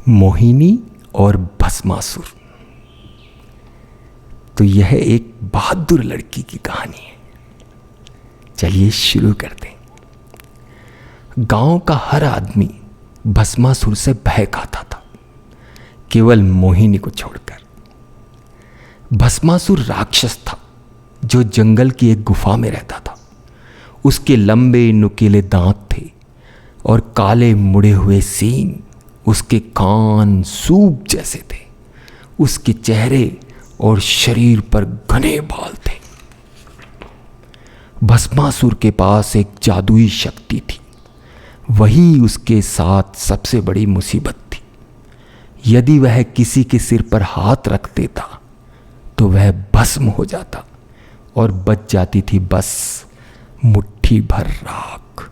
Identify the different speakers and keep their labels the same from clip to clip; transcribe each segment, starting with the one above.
Speaker 1: मोहिनी और भस्मासुर। तो यह एक बहादुर लड़की की कहानी है। चलिए शुरू करते हैं। गांव का हर आदमी भस्मासुर से भय खाता था, केवल मोहिनी को छोड़कर। भस्मासुर राक्षस था जो जंगल की एक गुफा में रहता था। उसके लंबे नुकीले दांत थे और काले मुड़े हुए सींग। उसके कान सूप जैसे थे। उसके चेहरे और शरीर पर घने बाल थे। भस्मासुर के पास एक जादुई शक्ति थी। वही उसके साथ सबसे बड़ी मुसीबत थी। यदि वह किसी के सिर पर हाथ रख देता तो वह भस्म हो जाता और बच जाती थी बस मुट्ठी भर राख।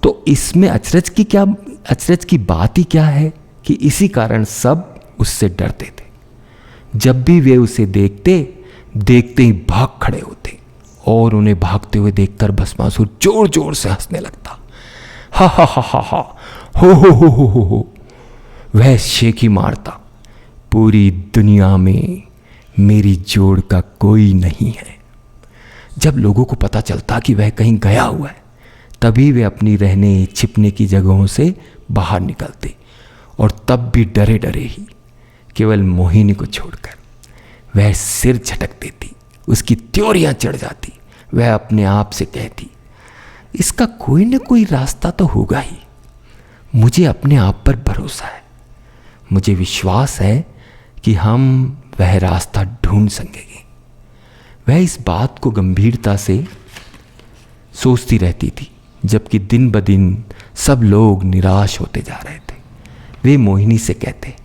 Speaker 1: तो इसमें अचरज की बात ही क्या है कि इसी कारण सब उससे डरते थे। जब भी वे उसे देखते ही भाग खड़े होते और उन्हें भागते हुए देखकर भस्मासुर जोर जोर से हंसने लगता। हा हा हा हा हा, हो। वह शेखी मारता, पूरी दुनिया में मेरी जोड़ का कोई नहीं है। जब लोगों को पता चलता कि वह कहीं गया हुआ है, तभी वे अपनी रहने छिपने की जगहों से बाहर निकलते, और तब भी डरे डरे ही, केवल मोहिनी को छोड़कर। वह सिर झटक देती, उसकी त्योरियां चढ़ जाती। वह अपने आप से कहती, इसका कोई न कोई रास्ता तो होगा ही। मुझे अपने आप पर भरोसा है। मुझे विश्वास है कि हम वह रास्ता ढूंढ सकेंगे। वह इस बात को गंभीरता से सोचती रहती थी, जबकि दिन ब दिन सब लोग निराश होते जा रहे थे। वे मोहिनी से कहते,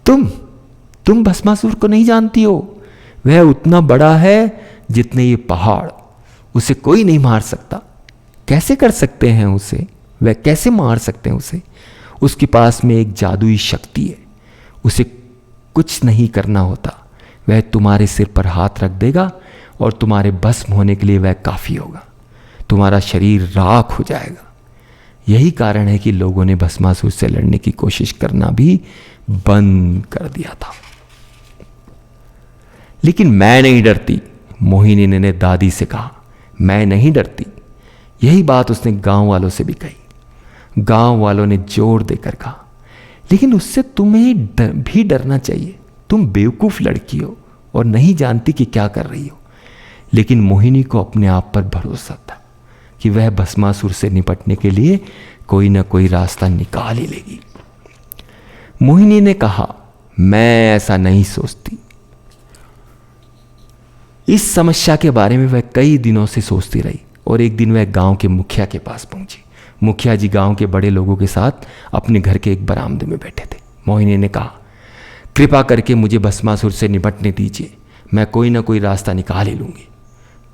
Speaker 1: तुम भस्मासुर को नहीं जानती हो। वह उतना बड़ा है जितने ये पहाड़। उसे कोई नहीं मार सकता। कैसे कर सकते हैं उसे? वह कैसे मार सकते हैं उसे? उसके पास में एक जादुई शक्ति है। उसे कुछ नहीं करना होता। वह तुम्हारे सिर पर हाथ रख देगा और तुम्हारे भस्म होने के लिए वह काफी होगा। तुम्हारा शरीर राख हो जाएगा। यही कारण है कि लोगों ने भस्मासुर से लड़ने की कोशिश करना भी बंद कर दिया था। लेकिन मैं नहीं डरती, मोहिनी ने दादी से कहा। मैं नहीं डरती। यही बात उसने गांव वालों से भी कही। गांव वालों ने जोर देकर कहा, लेकिन उससे तुम्हें भी डरना चाहिए। तुम बेवकूफ लड़की हो और नहीं जानती कि क्या कर रही हो। लेकिन मोहिनी को अपने आप पर भरोसा था कि वह भस्मासुर से निपटने के लिए कोई ना कोई रास्ता निकाल ही लेगी। मोहिनी ने कहा, मैं ऐसा नहीं सोचती। इस समस्या के बारे में वह कई दिनों से सोचती रही और एक दिन वह गांव के मुखिया के पास पहुंची। मुखिया जी गांव के बड़े लोगों के साथ अपने घर के एक बरामदे में बैठे थे। मोहिनी ने कहा, कृपा करके मुझे भस्मासुर से निपटने दीजिए। मैं कोई ना कोई रास्ता निकाल ही लूंगी।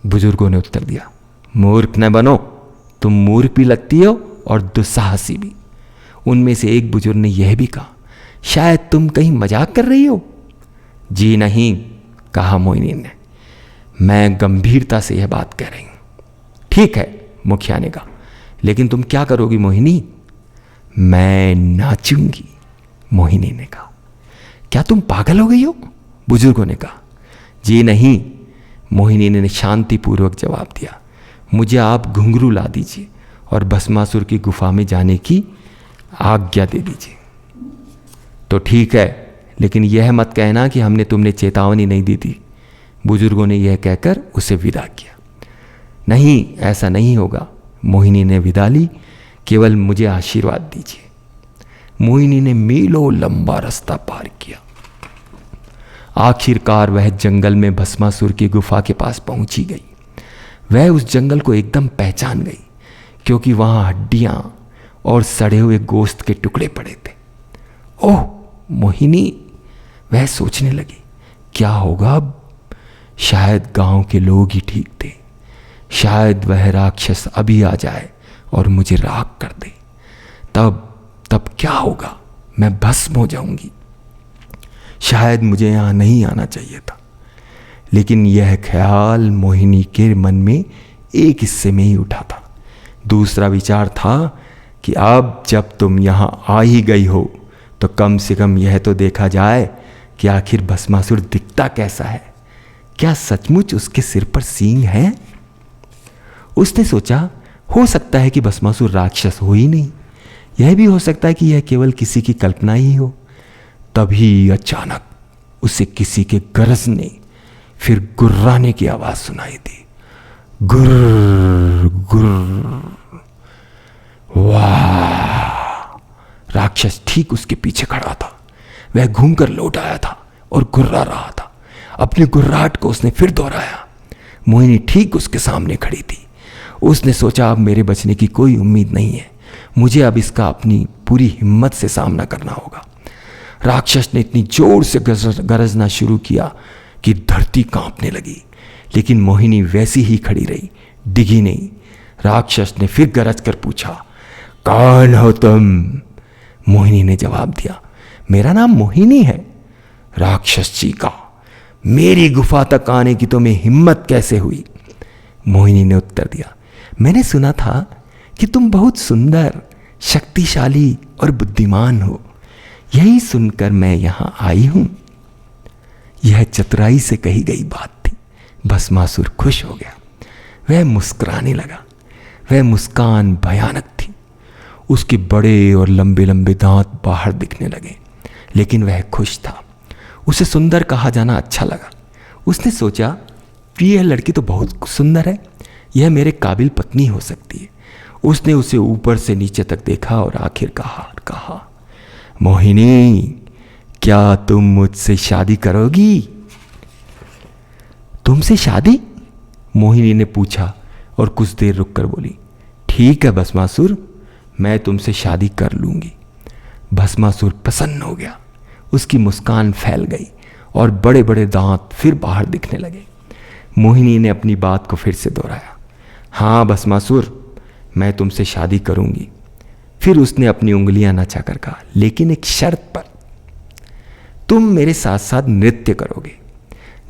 Speaker 1: बुजुर्गों ने उत्तर दिया, मूर्ख न बनो। तुम मूर्ख भी लगती हो और दुस्साहसी भी। उनमें से एक बुजुर्ग ने यह भी कहा, शायद तुम कहीं मजाक कर रही हो। जी नहीं, कहा मोहिनी ने। मैं गंभीरता से यह बात कह रही हूं। ठीक है, मुखिया ने कहा, लेकिन तुम क्या करोगी मोहिनी? मैं नाचूंगी, मोहिनी ने कहा। क्या तुम पागल हो गई हो? बुजुर्गों ने कहा। जी नहीं, मोहिनी ने शांतिपूर्वक जवाब दिया। मुझे आप घुंघरू ला दीजिए और भस्मासुर की गुफा में जाने की आज्ञा दे दीजिए। तो ठीक है, लेकिन यह मत कहना कि हमने तुमने चेतावनी नहीं दी थी। बुजुर्गों ने यह कहकर उसे विदा किया। नहीं, ऐसा नहीं होगा, मोहिनी ने विदा ली। केवल मुझे आशीर्वाद दीजिए। मोहिनी ने मीलों लंबा रास्ता पार किया। आखिरकार वह जंगल में भस्मासुर की गुफा के पास पहुंची गई। वह उस जंगल को एकदम पहचान गई, क्योंकि वहां हड्डियां और सड़े हुए गोश्त के टुकड़े पड़े थे। ओह मोहिनी, वह सोचने लगी, क्या होगा अब? शायद गांव के लोग ही ठीक थे। शायद वह राक्षस अभी आ जाए और मुझे राख कर दे। तब क्या होगा? मैं भस्म हो जाऊंगी। शायद मुझे यहां नहीं आना चाहिए था। लेकिन यह ख्याल मोहिनी के मन में एक हिस्से में ही उठा था। दूसरा विचार था कि अब जब तुम यहां आ ही गई हो तो कम से कम यह तो देखा जाए कि आखिर भस्मासुर दिखता कैसा है। क्या सचमुच उसके सिर पर सींग हैं? उसने सोचा हो सकता है कि भस्मासुर राक्षस हो ही नहीं, यह भी हो सकता है कि यह केवल किसी की कल्पना ही हो। तभी अचानक उसे किसी के गरजने फिर गुर्राने की आवाज सुनाई दी। गुर्र गुर्र। वाह! राक्षस ठीक उसके पीछे खड़ा था। वह घूमकर लौट आया था और गुर्रा रहा था। अपनी गुर्राहट को उसने फिर दोहराया। मोहिनी ठीक उसके सामने खड़ी थी। उसने सोचा अब मेरे बचने की कोई उम्मीद नहीं है, मुझे अब इसका अपनी पूरी हिम्मत से सामना करना होगा। राक्षस ने इतनी जोर से गरजना शुरू किया कि धरती कांपने लगी, लेकिन मोहिनी वैसी ही खड़ी रही, डिगी नहीं। राक्षस ने फिर गरज कर पूछा, कौन हो तुम? मोहिनी ने जवाब दिया, मेरा नाम मोहिनी है। राक्षस चीखा, मेरी गुफा तक आने की तुम्हें हिम्मत कैसे हुई? मोहिनी ने उत्तर दिया, मैंने सुना था कि तुम बहुत सुंदर, शक्तिशाली और बुद्धिमान हो, यही सुनकर मैं यहां आई हूं। यह चतुराई से कही गई बात थी। भस्मासुर खुश हो गया। वह मुस्कुराने लगा। वह मुस्कान भयानक थी। उसके बड़े और लंबे लंबे दांत बाहर दिखने लगे, लेकिन वह खुश था। उसे सुंदर कहा जाना अच्छा लगा। उसने सोचा कि यह लड़की तो बहुत सुंदर है, यह मेरे काबिल पत्नी हो सकती है। उसने उसे ऊपर से नीचे तक देखा और आखिरकार कहा, मोहिनी, क्या तुम मुझसे शादी करोगी? तुमसे शादी? मोहिनी ने पूछा और कुछ देर रुककर बोली, ठीक है भस्मासुर, मैं तुमसे शादी कर लूंगी। भस्मासुर प्रसन्न हो गया। उसकी मुस्कान फैल गई और बड़े बड़े दांत फिर बाहर दिखने लगे। मोहिनी ने अपनी बात को फिर से दोहराया, हाँ भस्मासुर, मैं तुमसे शादी करूंगी। फिर उसने अपनी उंगलियां नचाकर कहा, लेकिन एक शर्त पर। तुम मेरे साथ साथ नृत्य करोगे।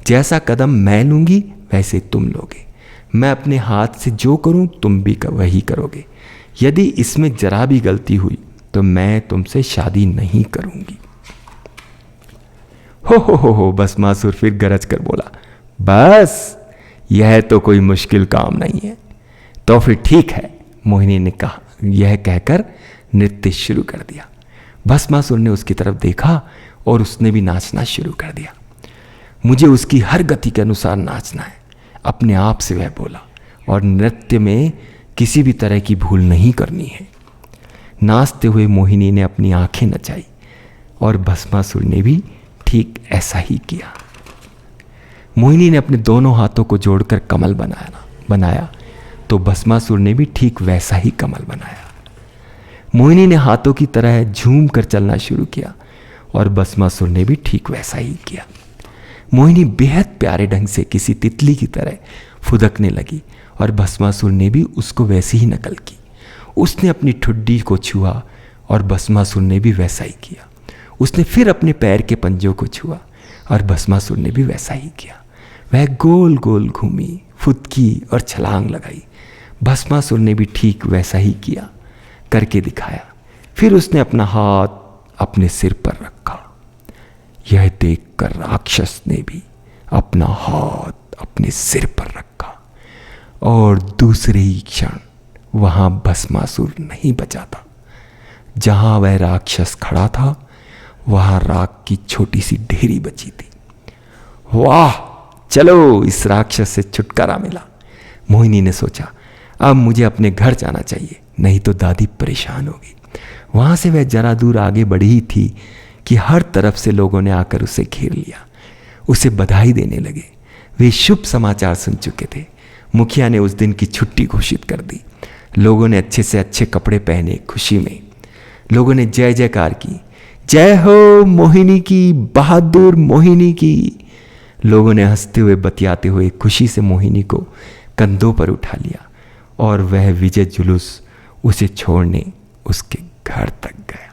Speaker 1: जैसा कदम मैं लूंगी वैसे तुम लोगे। मैं अपने हाथ से जो करूं तुम भी वही करोगे। यदि इसमें जरा भी गलती हुई तो मैं तुमसे शादी नहीं करूंगी। हो भस्मासुर फिर गरज कर बोला, बस यह तो कोई मुश्किल काम नहीं है। तो फिर ठीक है, मोहिनी ने कहा। यह कहकर नृत्य शुरू कर दिया। भस्मासुर ने उसकी तरफ देखा और उसने भी नाचना शुरू कर दिया। मुझे उसकी हर गति के अनुसार नाचना है, अपने आप से वह बोला, और नृत्य में किसी भी तरह की भूल नहीं करनी है। नाचते हुए मोहिनी ने अपनी आंखें नचाई और भस्मासुर ने भी ठीक ऐसा ही किया। मोहिनी ने अपने दोनों हाथों को जोड़कर कमल बनाया तो भस्मासुर ने भी ठीक वैसा ही कमल बनाया। मोहिनी ने हाथों की तरह झूम कर चलना शुरू किया और भस्मासुर ने भी ठीक वैसा ही किया। मोहिनी बेहद प्यारे ढंग से किसी तितली की तरह फुदकने लगी और भस्मासुर ने भी उसको वैसी ही नकल की। उसने अपनी ठुड्डी को छुआ और भस्मासुर ने भी वैसा ही किया। उसने फिर अपने पैर के पंजों को छुआ और भस्मासुर ने भी वैसा ही किया। वह गोल गोल घूमी, फुदकी और छलांग लगाई। भस्मासुर ने भी ठीक वैसा ही किया, करके दिखाया। फिर उसने अपना हाथ अपने सिर पर रखा। यह देखकर राक्षस ने भी अपना हाथ अपने सिर पर रखा और दूसरे ही क्षण वहां भस्मासुर नहीं बचा था। जहां वह राक्षस खड़ा था वहां राख की छोटी सी ढेरी बची थी। वाह, चलो इस राक्षस से छुटकारा मिला। मोहिनी ने सोचा, अब मुझे अपने घर जाना चाहिए, नहीं तो दादी परेशान होगी। वहां से वह जरा दूर आगे बढ़ी थी कि हर तरफ से लोगों ने आकर उसे घेर लिया, उसे बधाई देने लगे। वे शुभ समाचार सुन चुके थे। मुखिया ने उस दिन की छुट्टी घोषित कर दी। लोगों ने अच्छे से अच्छे कपड़े पहने। खुशी में लोगों ने जय जयकार की, जय हो मोहिनी की, बहादुर मोहिनी की। लोगों ने हंसते हुए बतियाते हुए खुशी से मोहिनी को कंधों पर उठा लिया और वह विजय जुलूस उसे छोड़ने उसके घर तक गया।